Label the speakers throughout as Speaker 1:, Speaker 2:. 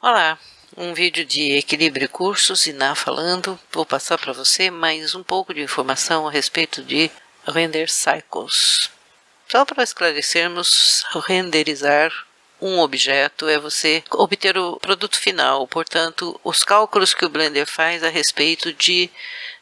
Speaker 1: Olá, um vídeo de Equilíbrio Cursos, Iná falando. Vou passar para você mais um pouco de informação a respeito de Render Cycles. Só para esclarecermos, renderizar um objeto é você obter o produto final, portanto, os cálculos que o Blender faz a respeito de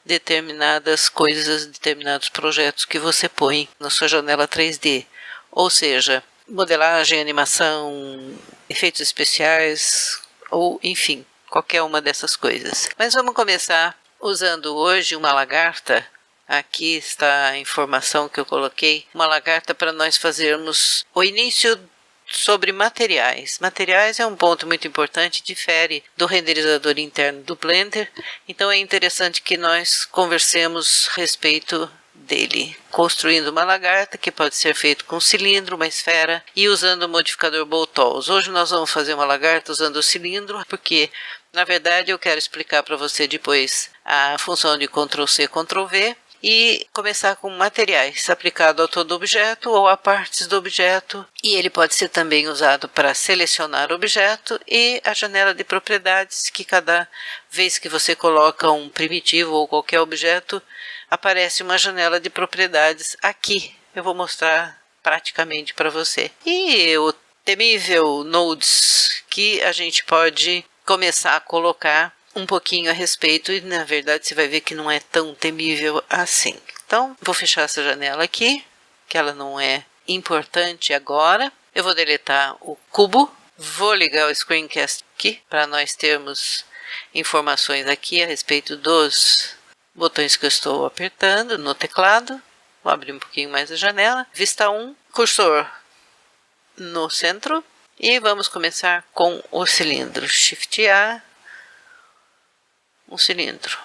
Speaker 1: determinadas coisas, determinados projetos que você põe na sua janela 3D, ou seja, modelagem, animação, efeitos especiais, ou enfim, qualquer uma dessas coisas. Mas vamos começar usando hoje uma lagarta. Aqui está a informação que eu coloquei, uma lagarta para nós fazermos o início sobre materiais. Materiais é um ponto muito importante, difere do renderizador interno do Blender, então é interessante que nós conversemos a respeito dele, construindo uma lagarta que pode ser feito com um cilindro, uma esfera e usando o modificador Bow-Tools. Hoje nós vamos fazer uma lagarta usando o cilindro, porque na verdade eu quero explicar para você depois a função de Ctrl+C, Ctrl+V e começar com materiais aplicado a todo objeto ou a partes do objeto, e ele pode ser também usado para selecionar o objeto e a janela de propriedades, que cada vez que você coloca um primitivo ou qualquer objeto aparece uma janela de propriedades aqui. Eu vou mostrar praticamente para você. E o temível Nodes, que a gente pode começar a colocar um pouquinho a respeito, e na verdade você vai ver que não é tão temível assim. Então, vou fechar essa janela aqui, que ela não é importante agora. Eu vou deletar o cubo, vou ligar o Screencast aqui, para nós termos informações aqui a respeito dos botões que eu estou apertando no teclado. Vou abrir um pouquinho mais a janela. Vista 1, cursor no centro, e vamos começar com o cilindro. Shift A, um cilindro.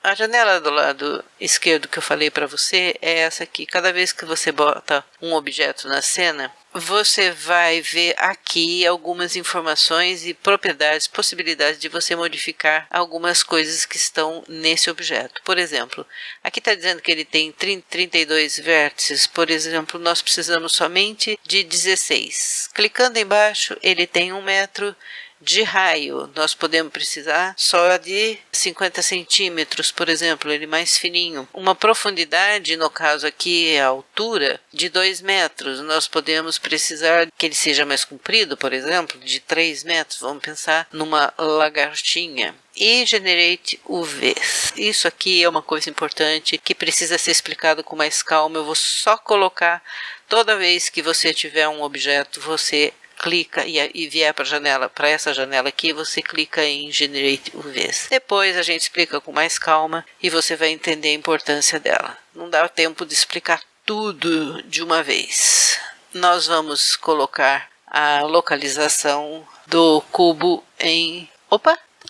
Speaker 1: A janela do lado esquerdo que eu falei para você é essa aqui. Cada vez que você bota um objeto na cena, você vai ver aqui algumas informações e propriedades, possibilidades de você modificar algumas coisas que estão nesse objeto. Por exemplo, aqui está dizendo que ele tem 32 vértices. Por exemplo, nós precisamos somente de 16. Clicando embaixo, ele tem 1 metro de raio. Nós podemos precisar só de 50 centímetros, por exemplo, ele mais fininho. Uma profundidade, no caso aqui a altura, de 2 metros. Nós podemos precisar que ele seja mais comprido, por exemplo, de 3 metros. Vamos pensar numa lagartinha. E Generate UVs. Isso aqui é uma coisa importante que precisa ser explicado com mais calma. Eu vou só colocar, toda vez que você tiver um objeto, você clica e vier para a janela, para essa janela aqui, você clica em Generate UVs. Depois a gente explica com mais calma e você vai entender a importância dela. Não dá tempo de explicar tudo de uma vez. Nós vamos colocar a localização do cubo em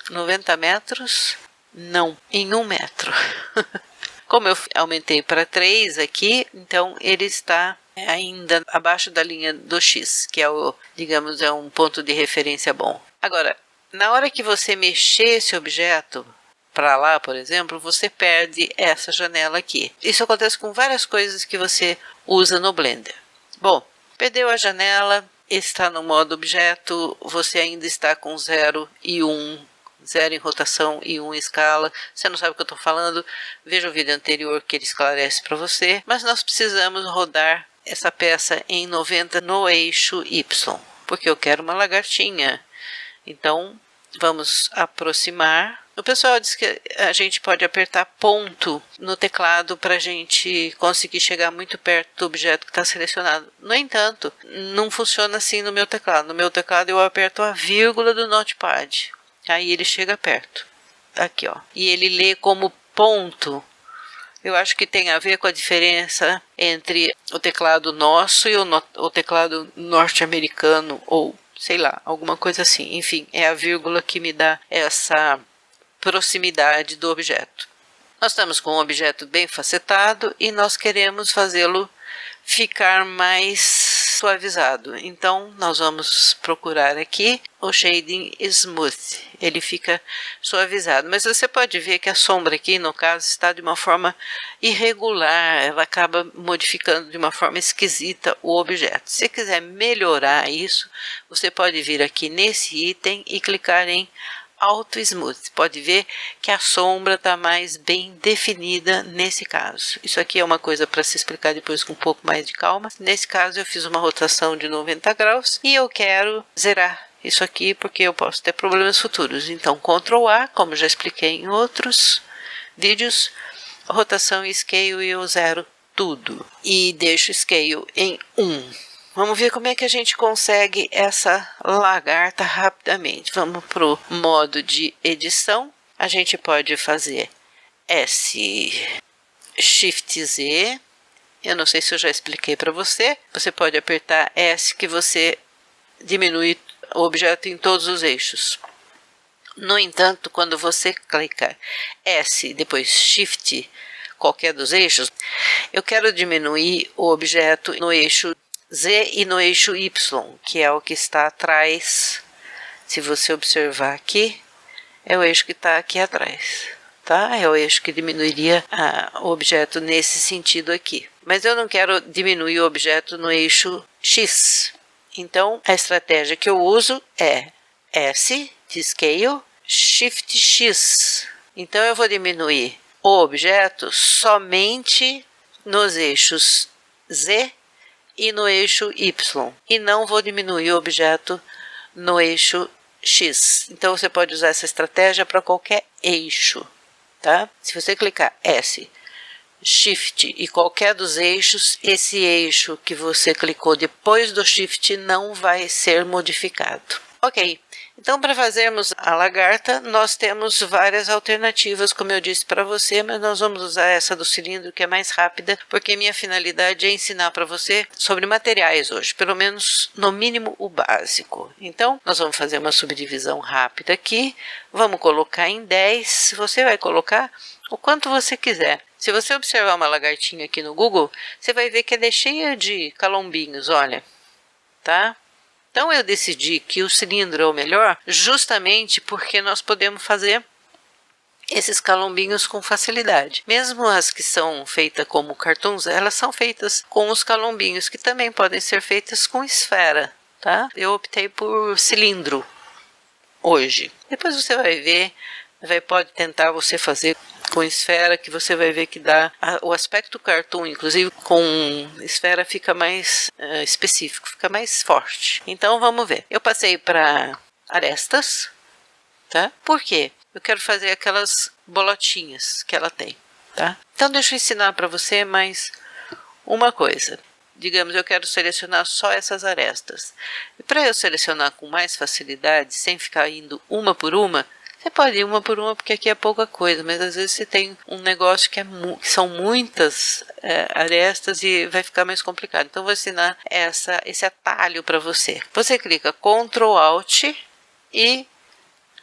Speaker 1: 90 metros, não, em 1 metro. Como eu aumentei para 3 aqui, então ele está ainda abaixo da linha do X, que é digamos, é um ponto de referência bom. Agora, na hora que você mexer esse objeto para lá, por exemplo, você perde essa janela aqui. Isso acontece com várias coisas que você usa no Blender. Bom, perdeu a janela, está no modo objeto, você ainda está com 0 e 1. 0 em rotação e 1 em escala. Você não sabe o que eu estou falando? Veja o vídeo anterior que ele esclarece para você. Mas nós precisamos rodar essa peça em 90 no eixo Y, porque eu quero uma lagartinha. Então, vamos aproximar. O pessoal diz que a gente pode apertar ponto no teclado para a gente conseguir chegar muito perto do objeto que está selecionado. No entanto, não funciona assim no meu teclado. No meu teclado eu aperto a vírgula do Notepad. Aí ele chega perto, aqui ó, e ele lê como ponto. Eu acho que tem a ver com a diferença entre o teclado nosso e o teclado norte-americano, ou sei lá, alguma coisa assim. Enfim, é a vírgula que me dá essa proximidade do objeto. Nós estamos com um objeto bem facetado e nós queremos fazê-lo ficar mais suavizado. Então, nós vamos procurar aqui o Shading Smooth. Ele fica suavizado. Mas você pode ver que a sombra aqui, no caso, está de uma forma irregular. Ela acaba modificando de uma forma esquisita o objeto. Se você quiser melhorar isso, você pode vir aqui nesse item e clicar em Auto Smooth. Pode ver que a sombra está mais bem definida nesse caso. Isso aqui é uma coisa para se explicar depois com um pouco mais de calma. Nesse caso eu fiz uma rotação de 90 graus e eu quero zerar isso aqui porque eu posso ter problemas futuros. Então Ctrl A, como já expliquei em outros vídeos, rotação e scale, e eu zero tudo. E deixo o scale em 1. Vamos ver como é que a gente consegue essa lagarta rapidamente. Vamos para o modo de edição. A gente pode fazer Shift Z. Eu não sei se eu já expliquei para você. Você pode apertar S que você diminui o objeto em todos os eixos. No entanto, quando você clica S e depois Shift, qualquer dos eixos, eu quero diminuir o objeto no eixo Z e no eixo Y, que é o que está atrás. Se você observar aqui, é o eixo que está aqui atrás, tá? É o eixo que diminuiria o objeto nesse sentido aqui. Mas eu não quero diminuir o objeto no eixo X. Então, a estratégia que eu uso é S de Scale, Shift X. Então, eu vou diminuir o objeto somente nos eixos Z e no eixo Y, e não vou diminuir o objeto no eixo X. Então você pode usar essa estratégia para qualquer eixo, tá? Se você clicar S, Shift e qualquer dos eixos, esse eixo que você clicou depois do Shift não vai ser modificado. Ok, então para fazermos a lagarta, nós temos várias alternativas, como eu disse para você, mas nós vamos usar essa do cilindro que é mais rápida, porque minha finalidade é ensinar para você sobre materiais hoje, pelo menos no mínimo o básico. Então, nós vamos fazer uma subdivisão rápida aqui, vamos colocar em 10, você vai colocar o quanto você quiser. Se você observar uma lagartinha aqui no Google, você vai ver que ela é cheia de calombinhos, olha, tá? Então eu decidi que o cilindro é o melhor justamente porque nós podemos fazer esses calombinhos com facilidade. Mesmo as que são feitas como cartoons, elas são feitas com os calombinhos, que também podem ser feitas com esfera, tá? Eu optei por cilindro hoje. Depois você vai ver, pode tentar você fazer com esfera, que você vai ver que dá o aspecto cartoon, inclusive com esfera fica mais específico, fica mais forte. Então vamos ver. Eu passei para arestas, tá? Por quê? Eu quero fazer aquelas bolotinhas que ela tem, tá? Então deixa eu ensinar para você mais uma coisa. Digamos, eu quero selecionar só essas arestas. E para eu selecionar com mais facilidade, sem ficar indo uma por uma, você pode ir uma por uma, porque aqui é pouca coisa, mas às vezes você tem um negócio que são muitas arestas e vai ficar mais complicado. Então, vou ensinar esse atalho para você. Você clica Ctrl Alt e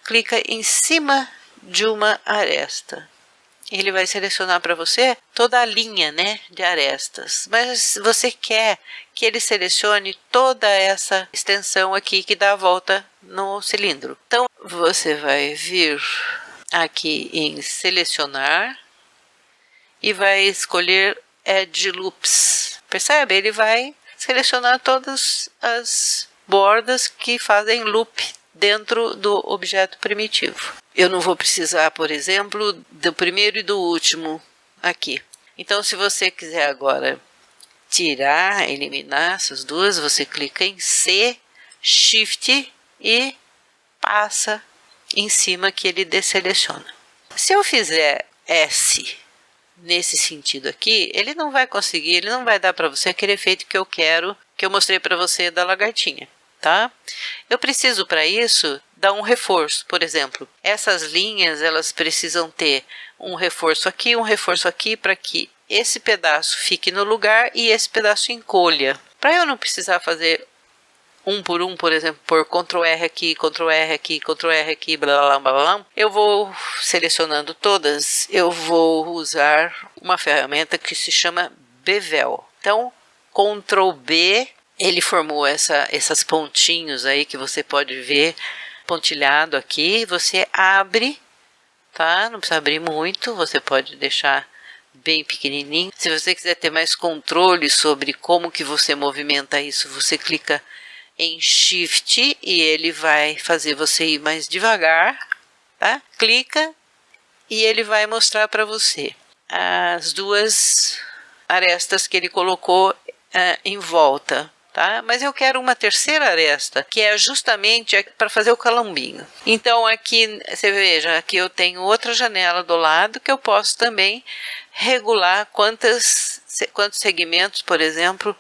Speaker 1: clica em cima de uma aresta. Ele vai selecionar para você toda a linha, né, de arestas. Mas você quer que ele selecione toda essa extensão aqui que dá a volta no cilindro. Então, você vai vir aqui em selecionar e vai escolher Edge Loops. Percebe? Ele vai selecionar todas as bordas que fazem loop dentro do objeto primitivo. Eu não vou precisar, por exemplo, do primeiro e do último aqui. Então, se você quiser agora tirar, eliminar essas duas, você clica em C, Shift e passa em cima que ele desseleciona. Se eu fizer S nesse sentido aqui, ele não vai conseguir, ele não vai dar para você aquele efeito que eu quero, que eu mostrei para você da lagartinha, tá? Eu preciso para isso dar um reforço, por exemplo, essas linhas elas precisam ter um reforço aqui para que esse pedaço fique no lugar e esse pedaço encolha. Para eu não precisar fazer um por um, por exemplo, por Ctrl R aqui, Ctrl R aqui, Ctrl R aqui, blá blá blá blá, eu vou selecionando todas, eu vou usar uma ferramenta que se chama Bevel. Então, Ctrl B ele formou essas pontinhos aí que você pode ver pontilhado aqui. Você abre, tá? Não precisa abrir muito, você pode deixar bem pequenininho. Se você quiser ter mais controle sobre como que você movimenta isso, você clica em Shift e ele vai fazer você ir mais devagar, tá? Clica e ele vai mostrar para você as duas arestas que ele colocou em volta, tá? Mas eu quero uma terceira aresta, que é justamente para fazer o calambinho. Então aqui, você veja, aqui eu tenho outra janela do lado que eu posso também regular quantos segmentos, por exemplo,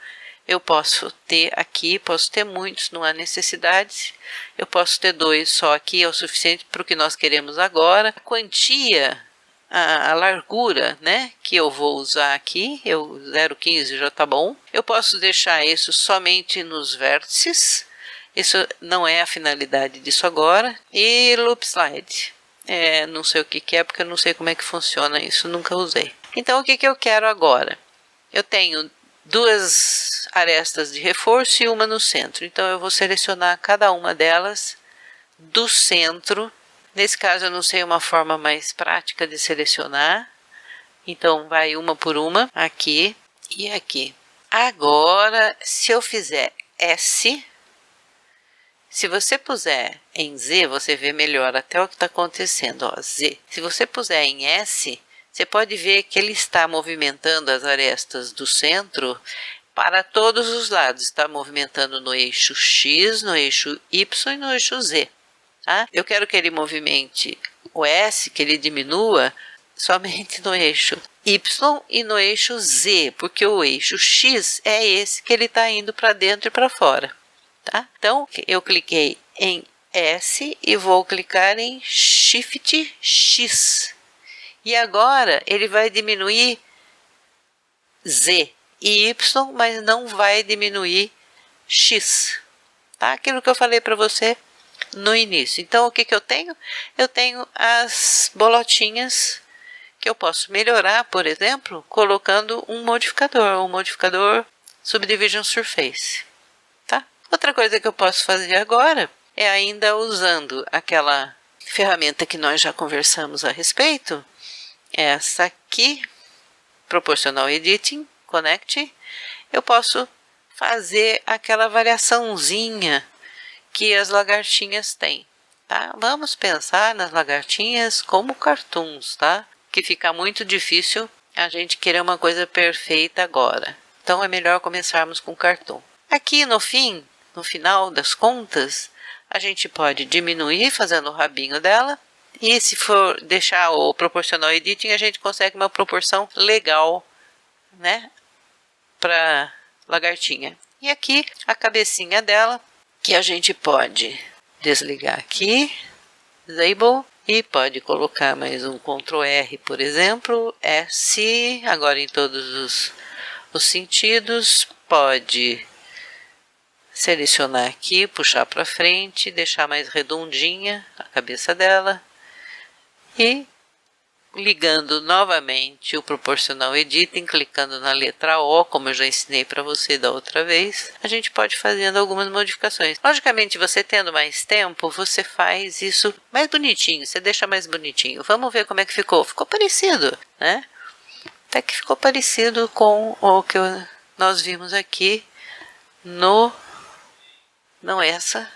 Speaker 1: eu posso ter aqui. Posso ter muitos, não há necessidade. Eu posso ter 2 só aqui, é o suficiente para o que nós queremos agora. A quantia, a largura, né, que eu vou usar aqui, 0,15 já tá bom. Eu posso deixar isso somente nos vértices, isso não é a finalidade disso agora. E Loop Slide, não sei o que é, porque eu não sei como é que funciona isso, nunca usei. Então o que eu quero agora? Eu tenho 2 arestas de reforço e uma no centro, então eu vou selecionar cada uma delas do centro. Nesse caso eu não sei uma forma mais prática de selecionar, então vai uma por uma, aqui e aqui. Agora, se eu fizer S, se você puser em Z, você vê melhor até o que está acontecendo, ó, Z. Se você puser em S, você pode ver que ele está movimentando as arestas do centro para todos os lados, está movimentando no eixo X, no eixo Y e no eixo Z. Tá? Eu quero que ele movimente o S, que ele diminua somente no eixo Y e no eixo Z, porque o eixo X é esse que ele está indo para dentro e para fora. Tá? Então, eu cliquei em S e vou clicar em Shift X. E agora ele vai diminuir Z e Y, mas não vai diminuir X. Tá? Aquilo que eu falei para você no início. Então, o que eu tenho? Eu tenho as bolotinhas que eu posso melhorar, por exemplo, colocando um modificador Subdivision Surface. Tá? Outra coisa que eu posso fazer agora é ainda usando aquela ferramenta que nós já conversamos a respeito, essa aqui, Proportional Editing, Connect, eu posso fazer aquela variaçãozinha que as lagartinhas têm, tá? Vamos pensar nas lagartinhas como cartoons, tá? Que fica muito difícil a gente querer uma coisa perfeita agora. Então é melhor começarmos com cartoon. Aqui no final das contas, a gente pode diminuir fazendo o rabinho dela. E se for deixar o Proportional Editing, a gente consegue uma proporção legal, né? Para lagartinha. E aqui a cabecinha dela, que a gente pode desligar aqui, Disable, e pode colocar mais um Ctrl R, por exemplo, S, agora em todos os sentidos, pode selecionar aqui, puxar para frente, deixar mais redondinha a cabeça dela, e ligando novamente o Proportional Editing, clicando na letra O, como eu já ensinei para você da outra vez, a gente pode fazendo algumas modificações. Logicamente, você tendo mais tempo, você faz isso mais bonitinho, você deixa mais bonitinho. Vamos ver como é que ficou. Ficou parecido, né? Até que ficou parecido com o que nós vimos aqui no... Não essa.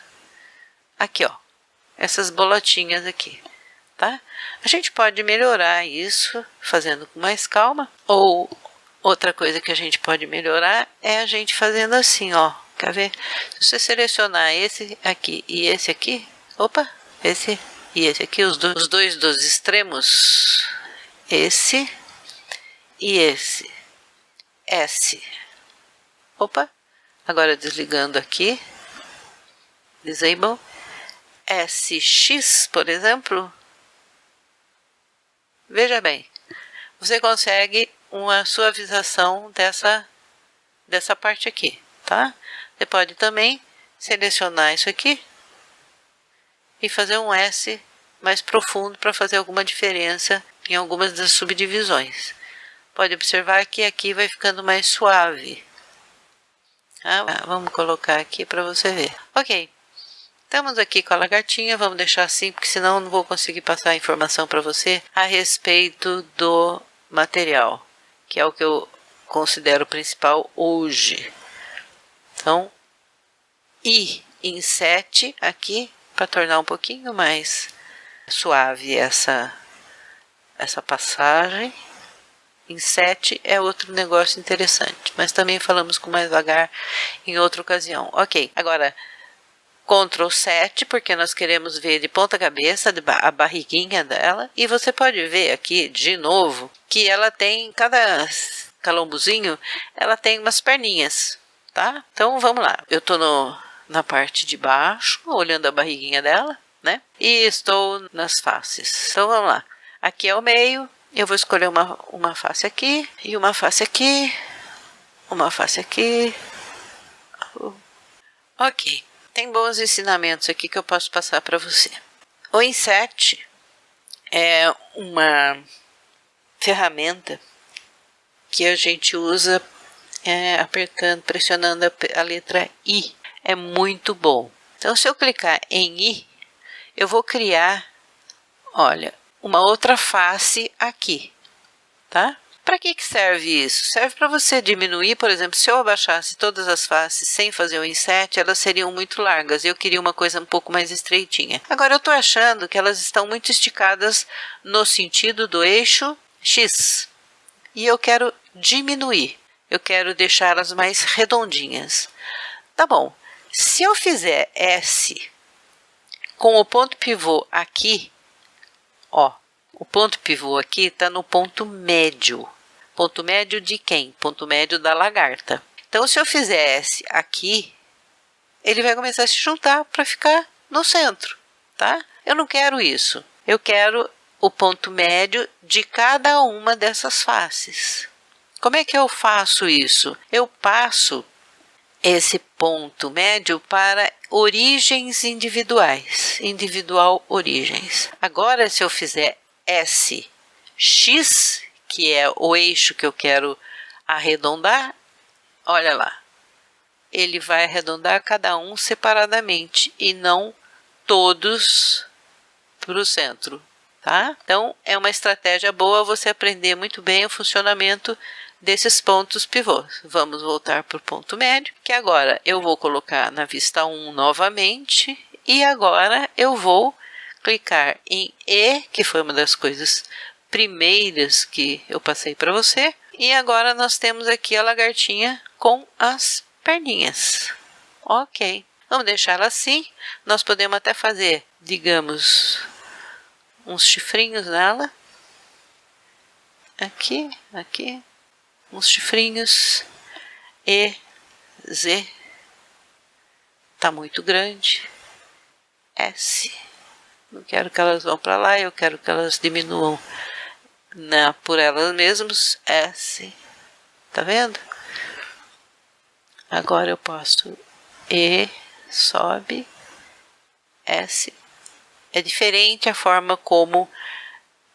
Speaker 1: Aqui, ó. Essas bolotinhas aqui. Tá? A gente pode melhorar isso fazendo com mais calma, ou outra coisa que a gente pode melhorar é a gente fazendo assim, ó, quer ver? Se você selecionar esse aqui e esse aqui, opa, esse e esse aqui, os dois dos extremos, esse e esse, S, opa, agora desligando aqui, Disable, SX, por exemplo. Veja bem, você consegue uma suavização dessa parte aqui, tá? Você pode também selecionar isso aqui e fazer um S mais profundo para fazer alguma diferença em algumas das subdivisões. Pode observar que aqui vai ficando mais suave. Vamos colocar aqui para você ver. Ok, estamos aqui com a lagartinha, vamos deixar assim, porque senão eu não vou conseguir passar a informação para você a respeito do material, que é o que eu considero principal hoje. Então, inset aqui, para tornar um pouquinho mais suave essa passagem. Inset é outro negócio interessante, mas também falamos com mais vagar em outra ocasião. Ok, agora Ctrl 7, porque nós queremos ver de ponta cabeça a barriguinha dela, e você pode ver aqui de novo que ela tem, cada calombozinho, ela tem umas perninhas, tá? Então vamos lá, eu tô na parte de baixo, olhando a barriguinha dela, né? E estou nas faces. Então vamos lá, aqui é o meio. Eu vou escolher uma face aqui, e uma face aqui, uma face aqui. Ok, tem bons ensinamentos aqui que eu posso passar para você. O Inset é uma ferramenta que a gente usa pressionando a letra I. É muito bom. Então, se eu clicar em I, eu vou criar, olha, uma outra face aqui, tá? Para que serve isso? Serve para você diminuir, por exemplo, se eu abaixasse todas as faces sem fazer o inset, elas seriam muito largas. Eu queria uma coisa um pouco mais estreitinha. Agora eu estou achando que elas estão muito esticadas no sentido do eixo X. E eu quero diminuir. Eu quero deixá-las mais redondinhas. Tá bom. Se eu fizer S com o ponto pivô aqui, ó, o ponto pivô aqui está no ponto médio. Ponto médio de quem? Ponto médio da lagarta. Então, se eu fizer S aqui, ele vai começar a se juntar para ficar no centro, tá? Eu não quero isso. Eu quero o ponto médio de cada uma dessas faces. Como é que eu faço isso? Eu passo esse ponto médio para origens individuais. Individual origens. Agora, se eu fizer SX, que é o eixo que eu quero arredondar, olha lá. Ele vai arredondar cada um separadamente e não todos para o centro, tá? Então, é uma estratégia boa você aprender muito bem o funcionamento desses pontos pivôs. Vamos voltar para o ponto médio, que agora eu vou colocar na vista 1 novamente, e agora eu vou clicar em E, que foi uma das coisas primeiras que eu passei para você, e agora nós temos aqui a lagartinha com as perninhas. Ok, vamos deixar ela assim. Nós podemos até fazer, digamos, uns chifrinhos nela. Aqui, aqui. Uns chifrinhos. E, Z. Tá muito grande. S. Não quero que elas vão para lá, eu quero que elas diminuam por elas mesmas. S. Tá vendo? Agora eu posso E, sobe, S. É diferente a forma como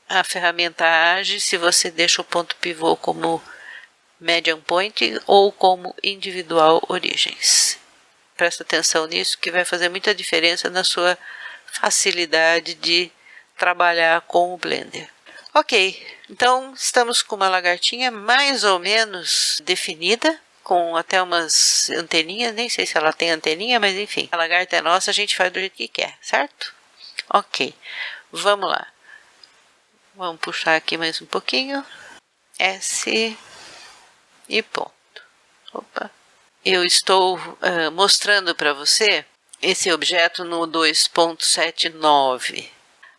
Speaker 1: a ferramenta age se você deixa o ponto pivô como median point ou como individual origens. Presta atenção nisso, que vai fazer muita diferença na sua facilidade de trabalhar com o Blender. Ok, então estamos com uma lagartinha mais ou menos definida, com até umas anteninhas, nem sei se ela tem anteninha, mas enfim, a lagarta é nossa, a gente faz do jeito que quer, certo? Ok, vamos lá. Vamos puxar aqui mais um pouquinho. S e ponto. Opa. Eu estou mostrando para você esse objeto no 2.79.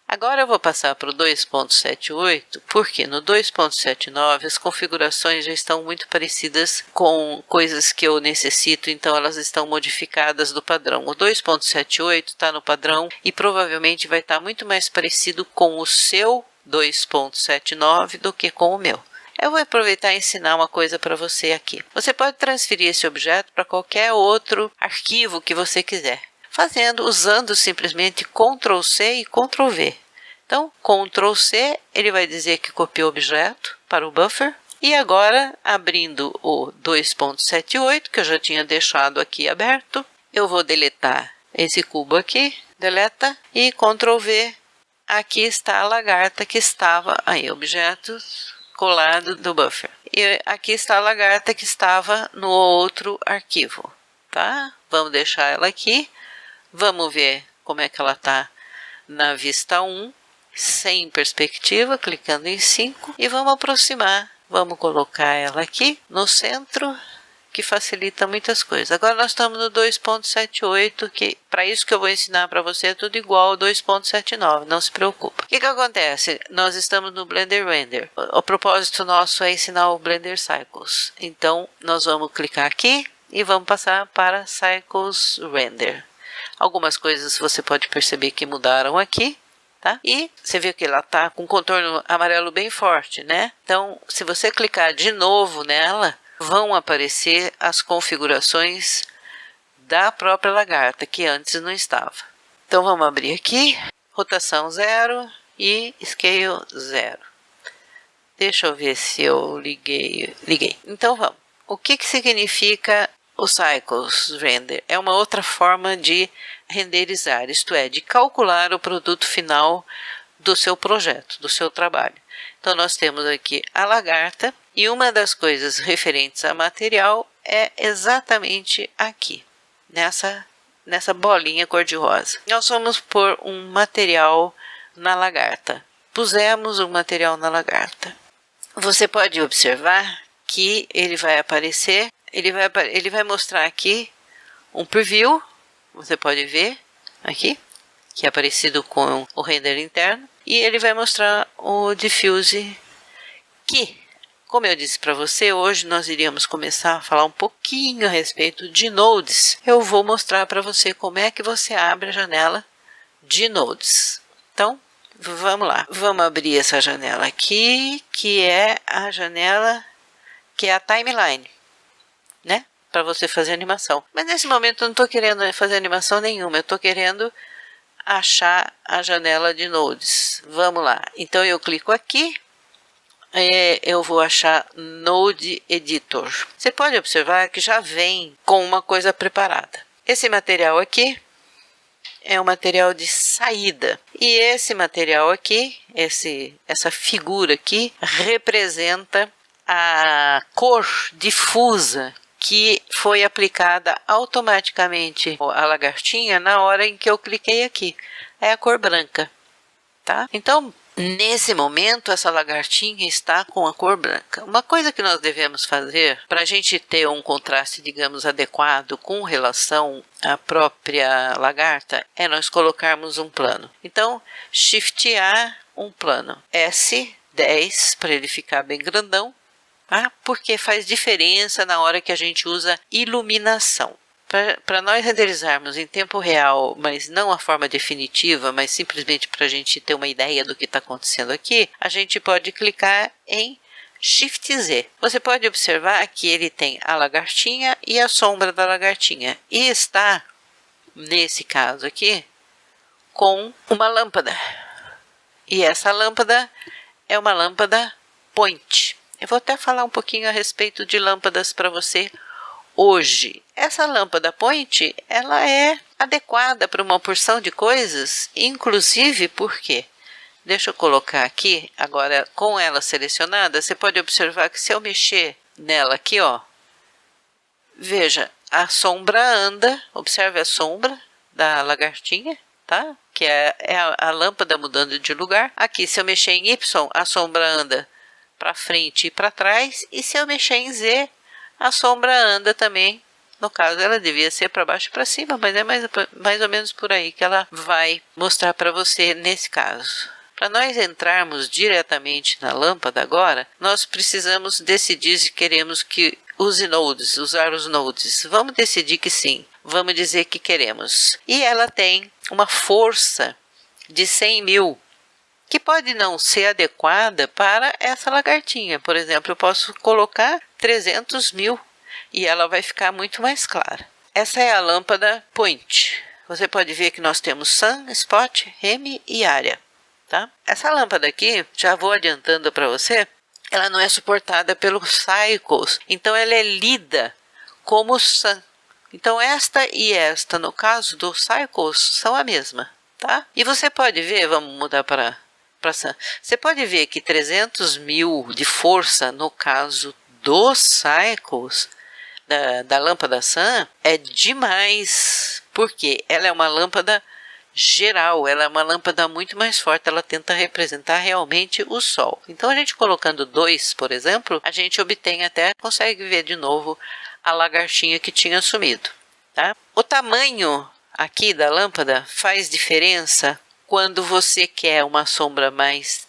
Speaker 1: Agora eu vou passar para o 2.78, porque no 2.79 as configurações já estão muito parecidas com coisas que eu necessito, então elas estão modificadas do padrão. O 2.78 está no padrão e provavelmente vai estar muito mais parecido com o seu 2.79 do que com o meu. Eu vou aproveitar e ensinar uma coisa para você aqui. Você pode transferir esse objeto para qualquer outro arquivo que você quiser, usando simplesmente Ctrl C e Ctrl V. Então, Ctrl C, ele vai dizer que copiou o objeto para o buffer, E agora, abrindo o 2.78, que eu já tinha deixado aqui aberto, eu vou deletar esse cubo aqui, deleta, e Ctrl V, aqui está a lagarta que estava, aí, objetos, colado do buffer. E aqui está a lagarta que estava no outro arquivo, tá? Vamos deixar ela aqui, vamos ver como é que ela está na vista 1, sem perspectiva, clicando em 5, e vamos aproximar, vamos colocar ela aqui no centro, que facilita muitas coisas. Agora nós estamos no 2.78, que para isso que eu vou ensinar para você é tudo igual ao 2.79, não se preocupa. O que acontece? Nós estamos no Blender Render. O propósito nosso é ensinar o Blender Cycles. Então nós vamos clicar aqui e vamos passar para Cycles Render. Algumas coisas você pode perceber que mudaram aqui. Tá? E você viu que ela está com contorno amarelo bem forte, né? Então, se você clicar de novo nela, vão aparecer as configurações da própria lagarta, que antes não estava. Então, vamos abrir aqui, rotação 0 e scale 0. Deixa eu ver se eu liguei. Então, vamos. O que significa o Cycles Render? É uma outra forma de renderizar, isto é, de calcular o produto final do seu projeto, do seu trabalho. Então, nós temos aqui a lagarta e uma das coisas referentes a material é exatamente aqui, nessa bolinha cor-de-rosa. Nós vamos pôr um material na lagarta. Pusemos um material na lagarta. Você pode observar que ele vai aparecer, ele vai mostrar aqui um preview. Você pode ver aqui, que é parecido com o render interno. E ele vai mostrar o diffuse, que, como eu disse para você, hoje nós iríamos começar a falar um pouquinho a respeito de nodes. Eu vou mostrar para você como é que você abre a janela de nodes. Então, vamos lá. Vamos abrir essa janela aqui, que é a janela, que é a timeline, né? Para você fazer animação. Mas nesse momento eu não estou querendo fazer animação nenhuma, eu estou querendo achar a janela de nodes. Vamos lá. Então eu clico aqui, eu vou achar Node Editor. Você pode observar que já vem com uma coisa preparada. Esse material aqui é um material de saída. E esse material aqui, essa figura aqui, representa a cor difusa que foi aplicada automaticamente à lagartinha na hora em que eu cliquei aqui. É a cor branca, tá? Então, nesse momento, essa lagartinha está com a cor branca. Uma coisa que nós devemos fazer para a gente ter um contraste, digamos, adequado com relação à própria lagarta, é nós colocarmos um plano. Então, Shift A, um plano. S10, para ele ficar bem grandão. Porque faz diferença na hora que a gente usa iluminação. Para nós renderizarmos em tempo real, mas não a forma definitiva, mas simplesmente para a gente ter uma ideia do que está acontecendo aqui, a gente pode clicar em Shift Z. Você pode observar que ele tem a lagartinha e a sombra da lagartinha. E está, nesse caso aqui, com uma lâmpada. E essa lâmpada é uma lâmpada point. Eu vou até falar um pouquinho a respeito de lâmpadas para você hoje. Essa lâmpada point, ela é adequada para uma porção de coisas, inclusive porque, deixa eu colocar aqui, agora com ela selecionada, você pode observar que se eu mexer nela aqui, ó, veja, a sombra anda, observe a sombra da lagartinha, tá? Que é a lâmpada mudando de lugar. Aqui, se eu mexer em Y, a sombra anda para frente e para trás, e se eu mexer em Z, a sombra anda também. No caso, ela devia ser para baixo e para cima, mas é mais ou menos por aí que ela vai mostrar para você nesse caso. Para nós entrarmos diretamente na lâmpada agora, nós precisamos decidir se queremos que usar os nodes. Vamos decidir que sim, vamos dizer que queremos. E ela tem uma força de 100.000, que pode não ser adequada para essa lagartinha. Por exemplo, eu posso colocar 300.000 e ela vai ficar muito mais clara. Essa é a lâmpada point. Você pode ver que nós temos Sun, Spot, Rem e Área. Tá? Essa lâmpada aqui, já vou adiantando para você, ela não é suportada pelos cycles, então ela é lida como sun. Então esta e esta, no caso do cycles, são a mesma, tá? E você pode ver, vamos mudar para sun. Você pode ver que 300 mil de força, no caso dos cycles, da lâmpada sun, é demais, porque ela é uma lâmpada geral, ela é uma lâmpada muito mais forte, ela tenta representar realmente o Sol. Então a gente colocando 2, por exemplo, a gente obtém até, consegue ver de novo a lagartinha que tinha sumido, tá? O tamanho aqui da lâmpada faz diferença quando você quer uma sombra mais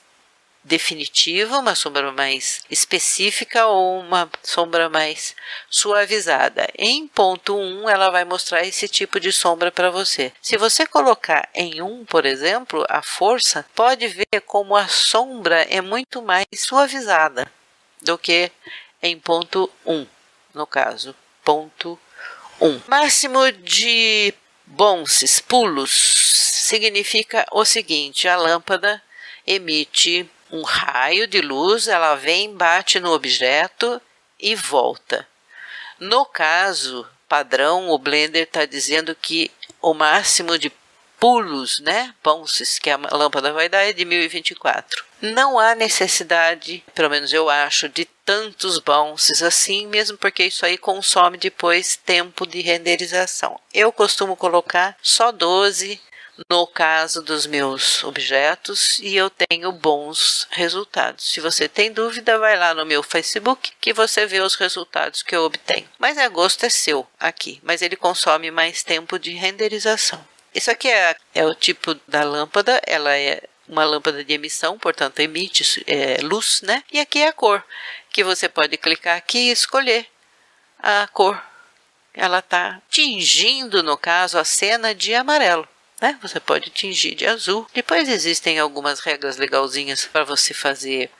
Speaker 1: definitiva, uma sombra mais específica ou uma sombra mais suavizada. Em ponto 1, ela vai mostrar esse tipo de sombra para você. Se você colocar em 1, por exemplo, a força, pode ver como a sombra é muito mais suavizada do que em ponto 1, no caso, ponto 1. Máximo de bounces, pulos, significa o seguinte: a lâmpada emite um raio de luz, ela vem, bate no objeto e volta. No caso padrão, o Blender está dizendo que o máximo de pulos, né, bounces, que a lâmpada vai dar é de 1024. Não há necessidade, pelo menos eu acho, de tantos bounces assim, mesmo porque isso aí consome depois tempo de renderização. Eu costumo colocar só 12 no caso dos meus objetos e eu tenho bons resultados. Se você tem dúvida, vai lá no meu Facebook que você vê os resultados que eu obtenho. Mas a gosto é seu aqui, mas ele consome mais tempo de renderização. Isso aqui é o tipo da lâmpada, ela é uma lâmpada de emissão, portanto emite luz, né? E aqui é a cor, que você pode clicar aqui e escolher a cor. Ela está tingindo, no caso, a cena de amarelo. Né? Você pode tingir de azul. Depois existem algumas regras legalzinhas para você fazer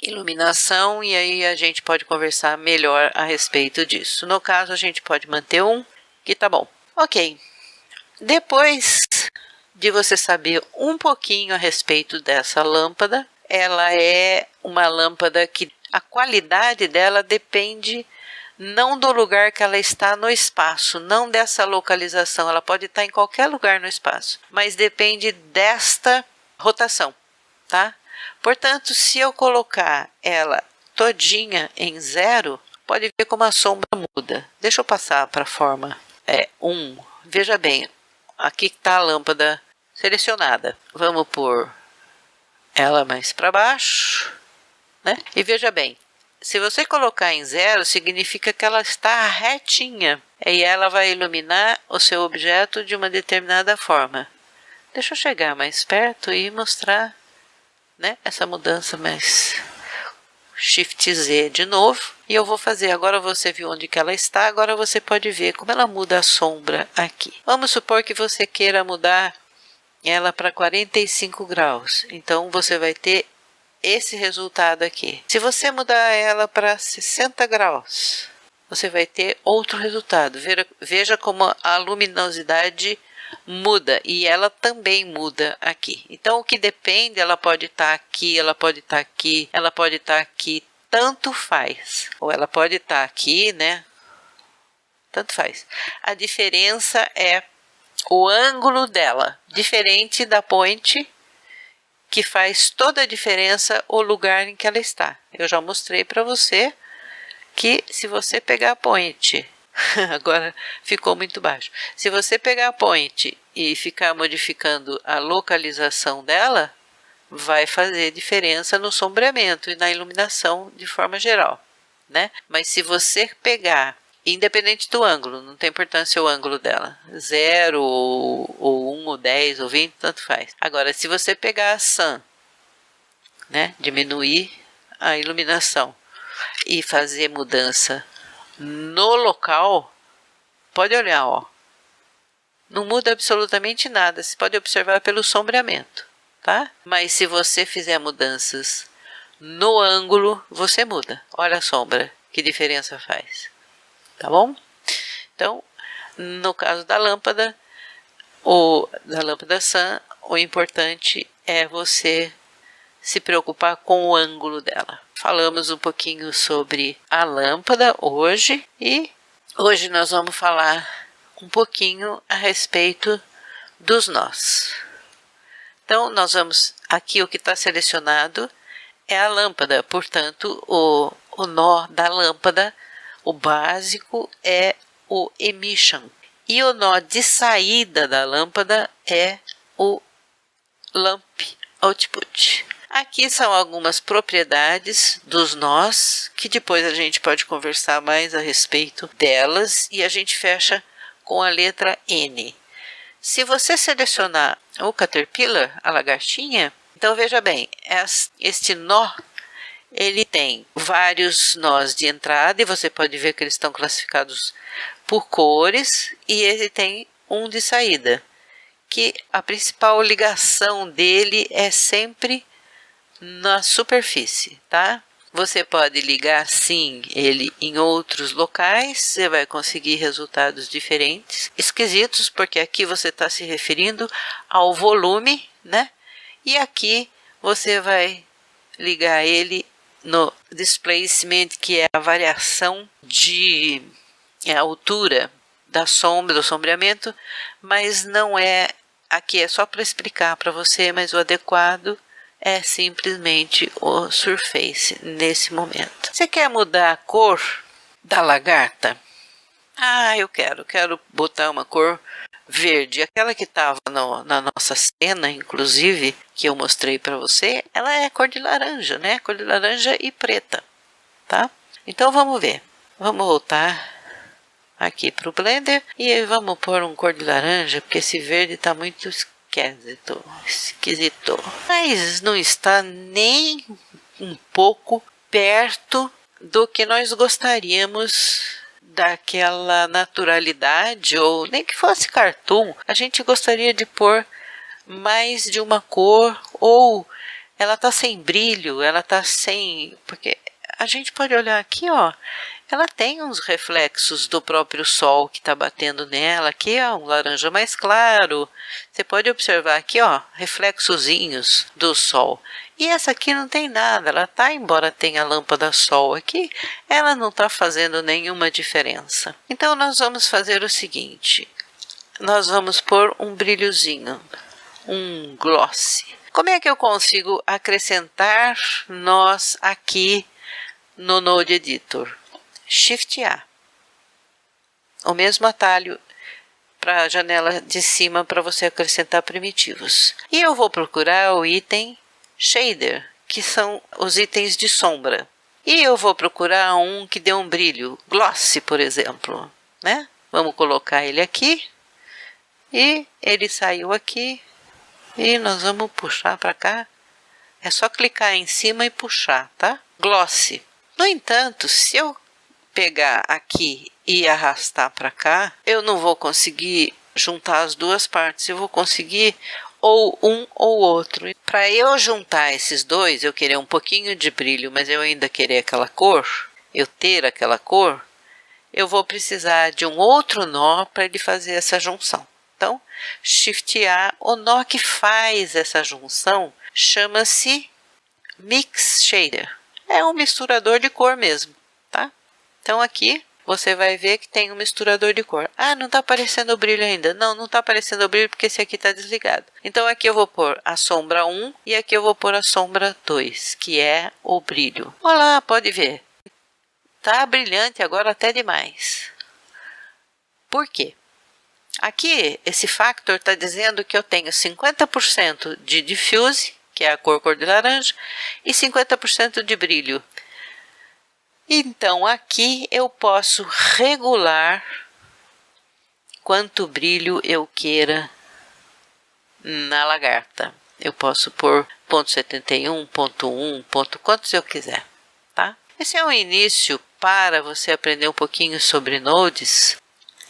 Speaker 1: iluminação e aí a gente pode conversar melhor a respeito disso. No caso, a gente pode manter um, que tá bom. Ok. Depois de você saber um pouquinho a respeito dessa lâmpada, ela é uma lâmpada que a qualidade dela depende não do lugar que ela está no espaço, não dessa localização, ela pode estar em qualquer lugar no espaço, mas depende desta rotação, tá? Portanto, se eu colocar ela todinha em 0, pode ver como a sombra muda. Deixa eu passar para a forma 1. Veja bem, aqui está a lâmpada selecionada. Vamos pôr ela mais para baixo, né? E veja bem, se você colocar em 0, significa que ela está retinha. E ela vai iluminar o seu objeto de uma determinada forma. Deixa eu chegar mais perto e mostrar, né, essa mudança mais Shift Z de novo. E eu vou fazer, agora você viu onde que ela está, agora você pode ver como ela muda a sombra aqui. Vamos supor que você queira mudar ela para 45 graus. Então você vai ter esse resultado aqui. Se você mudar ela para 60 graus, você vai ter outro resultado. Veja como a luminosidade muda e ela também muda aqui. Então o que depende, ela pode estar aqui, ela pode estar aqui, ela pode estar aqui, tanto faz. Ou ela pode estar aqui, né? Tanto faz. A diferença é o ângulo dela, diferente da point, que faz toda a diferença o lugar em que ela está. Eu já mostrei para você que se você pegar a point, agora ficou muito baixo. Se você pegar a point e ficar modificando a localização dela, vai fazer diferença no sombreamento e na iluminação de forma geral, né? Mas se você pegar, independente do ângulo, não tem importância o ângulo dela, 0 ou 1 ou 10 ou 20, tanto faz. Agora, se você pegar a sun, né, diminuir a iluminação e fazer mudança no local, pode olhar, ó, não muda absolutamente nada, você pode observar pelo sombreamento, tá? Mas se você fizer mudanças no ângulo, você muda. Olha a sombra, que diferença faz. Tá bom? Então, no caso da lâmpada, ou da lâmpada sun, o importante é você se preocupar com o ângulo dela. Falamos um pouquinho sobre a lâmpada hoje e hoje nós vamos falar um pouquinho a respeito dos nós. Então, nós vamos, aqui o que está selecionado é a lâmpada, portanto, o nó da lâmpada, o básico é o emission. E o nó de saída da lâmpada é o lamp output. Aqui são algumas propriedades dos nós, que depois a gente pode conversar mais a respeito delas, e a gente fecha com a letra N. Se você selecionar o caterpillar, a lagartinha, então veja bem, este nó, ele tem vários nós de entrada, e você pode ver que eles estão classificados por cores, e ele tem um de saída, que a principal ligação dele é sempre na superfície, tá? Você pode ligar sim ele em outros locais, você vai conseguir resultados diferentes, esquisitos, porque aqui você está se referindo ao volume, né? E aqui você vai ligar ele no displacement, que é a variação de altura da sombra, do sombreamento, mas não é, aqui é só para explicar para você, mas o adequado é simplesmente o surface nesse momento. Você quer mudar a cor da lagarta? Ah, eu quero botar uma cor verde. Aquela que estava na nossa cena, inclusive, que eu mostrei para você, ela é cor de laranja, né? Cor de laranja e preta, tá? Então vamos ver. Vamos voltar aqui para o Blender e vamos pôr um cor de laranja, porque esse verde está muito esquisito, mas não está nem um pouco perto do que nós gostaríamos, daquela naturalidade, ou nem que fosse cartoon. A gente gostaria de pôr mais de uma cor, ou ela tá sem brilho, ela tá sem, porque a gente pode olhar aqui, ó, ela tem uns reflexos do próprio sol que está batendo nela. Aqui é um laranja mais claro. Você pode observar aqui, ó, reflexozinhos do sol. E essa aqui não tem nada, ela tá, embora tenha lâmpada sol aqui, ela não está fazendo nenhuma diferença. Então nós vamos fazer o seguinte, nós vamos pôr um brilhozinho, um gloss. Como é que eu consigo acrescentar nós aqui no Node Editor? Shift A, o mesmo atalho para a janela de cima para você acrescentar primitivos. E eu vou procurar o item Shader, que são os itens de sombra. E eu vou procurar um que dê um brilho, Gloss, por exemplo, né? Vamos colocar ele aqui, e ele saiu aqui, e nós vamos puxar para cá. É só clicar em cima e puxar, tá? Gloss. No entanto, se eu pegar aqui e arrastar para cá, eu não vou conseguir juntar as duas partes, eu vou conseguir ou um ou outro. Para eu juntar esses dois, eu querer um pouquinho de brilho, mas eu ainda querer aquela cor, eu ter aquela cor, eu vou precisar de um outro nó para ele fazer essa junção. Então, Shift A, o nó que faz essa junção chama-se Mix Shader. É um misturador de cor mesmo, tá? Então aqui você vai ver que tem um misturador de cor. Ah, não está aparecendo o brilho ainda. Não, não está aparecendo o brilho porque esse aqui está desligado. Então aqui eu vou pôr a sombra 1 e aqui eu vou pôr a sombra 2, que é o brilho. Olha lá, pode ver. Tá brilhante agora até demais. Por quê? Aqui esse factor está dizendo que eu tenho 50% de diffuse, que é a cor de laranja, e 50% de brilho. Então, aqui eu posso regular quanto brilho eu queira na lagarta. Eu posso pôr 0.71, 0.1, quantos eu quiser, tá? Esse é um início para você aprender um pouquinho sobre nodes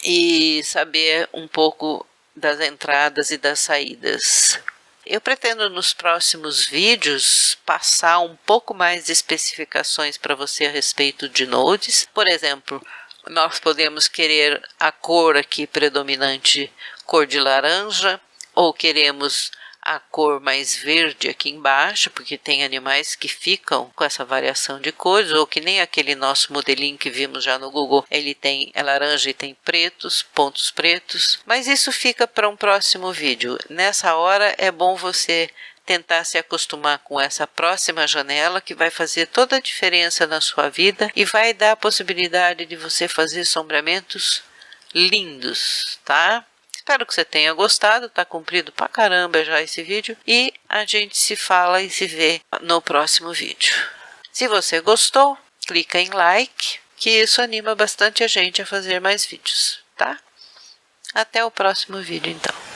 Speaker 1: e saber um pouco das entradas e das saídas. Eu pretendo nos próximos vídeos passar um pouco mais de especificações para você a respeito de nodes. Por exemplo, nós podemos querer a cor aqui predominante, cor de laranja, ou queremos a cor mais verde aqui embaixo, porque tem animais que ficam com essa variação de cores, ou que nem aquele nosso modelinho que vimos já no Google, ele é laranja e tem pretos, pontos pretos, mas isso fica para um próximo vídeo. Nessa hora é bom você tentar se acostumar com essa próxima janela, que vai fazer toda a diferença na sua vida e vai dar a possibilidade de você fazer sombreamentos lindos, tá? Espero que você tenha gostado, tá comprido pra caramba já esse vídeo, e a gente se fala e se vê no próximo vídeo. Se você gostou, clica em like, que isso anima bastante a gente a fazer mais vídeos, tá? Até o próximo vídeo então.